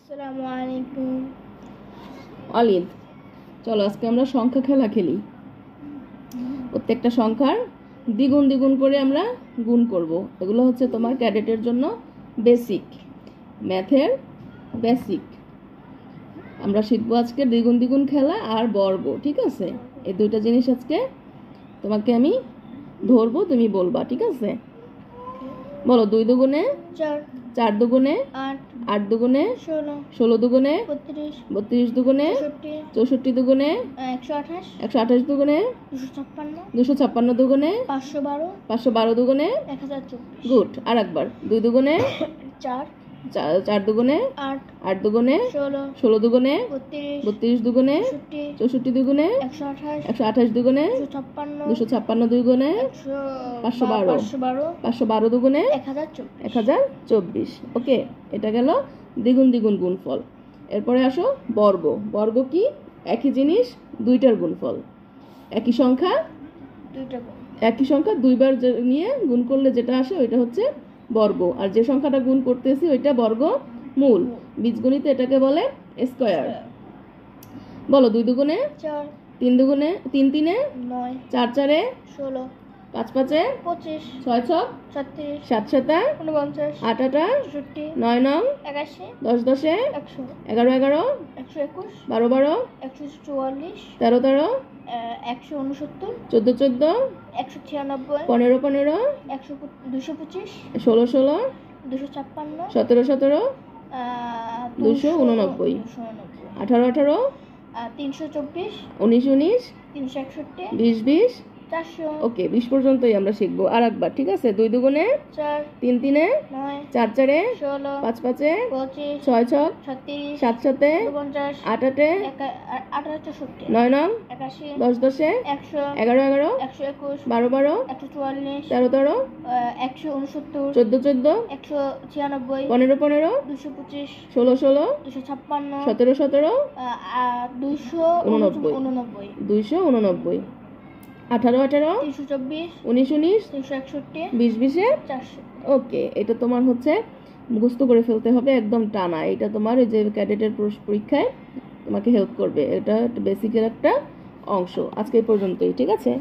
আসসালামু আলাইকুম। অলিদ, চলো আজকে আমরা সংখ্যা খেলা খেলি। প্রত্যেকটা সংখ্যার দ্বিগুণ দ্বিগুণ করে আমরা গুণ করব। এগুলো হচ্ছে তোমার ক্যাডেটের জন্য বেসিক, ম্যাথের বেসিক। আমরা শিখবো আজকে দ্বিগুণ দ্বিগুণ খেলা আর বর্গ। ঠিক আছে, এই দুইটা জিনিস আজকে তোমাকে আমি ধরবো, তুমি বলবা। ঠিক আছে, বলো। 2 দুগুণে 4, 4 দুগুণে 8, 8 দুগুণে 16, 16 দুগুণে 32, 32 দুগুণে 64, 64 দুগুণে 128, 128 দুগুণে 256, 256 দুগুণে 512, 512 দুগুণে 1024। গুড। আর একবার 2 দুগুণে 4, 4 দুগুণে 8, 8 দুগুণে 16, 16 দুগুণে 32, 32 দুগুণে 64, 64 দুগুণে 128, 128 দুগুণে 256, 256 দুগুণে 512, 512 দুগুণে 1024। 1024। ওকে, এটা গেল দ্বিগুণ দ্বিগুণ গুণফল। এরপরে আসো বর্গ। বর্গ কি? একই জিনিস দুইটার গুণফল। একই সংখ্যা দুইবার নিয়ে গুণ করলে যেটা আসে ওইটা হচ্ছে বর্গ, আর যে সংখ্যাটা গুণ করতেছি ওইটা বর্গ মূল। বীজগণিতে এটাকে বলে স্কয়ার। বলো। 2 দুগুণে 4, 3 দুগুণে 3 তিনে 9, 4 চারে 16, 5 পাঁচে 25, 6 6 36, 7 সাতা 49, 8 আটা 64, 9 9 81, 10 10 100, 11 11 121, 12 12 144, 13 13 169, 14 14 196, 15 15 225, 16 16 256, 17 17 289, 18 18 324, 19 19 361, 20 20। 400। ওকে, 20 পর্যন্তই আমরা শিখবো। আর একবার। ঠিক আছে, 2 দুগুণে 4, 3 তিনে 9, 4 চারে 16, 5 পাঁচে 25, 6 6 36, 7 সাতে 49, 8 আটে 1864, 9 9 81, 10 10 100, 11 11 121, 12 12 144, 13 13 169, 14 14 196, 15 15 225, 16 16 256, 17 17 289, 289, 18 18 324, 19 19 361, 20 20। 400। ওকে, এটা তোমার হচ্ছে মুখস্থ করে ফেলতে হবে একদম টানা। এটা তোমার এই যে ক্যাডেটের পরীক্ষায় তোমাকে হেল্প করবে। এটা বেসিকের একটা অংশ। আজকে এই পর্যন্তই। ঠিক আছে।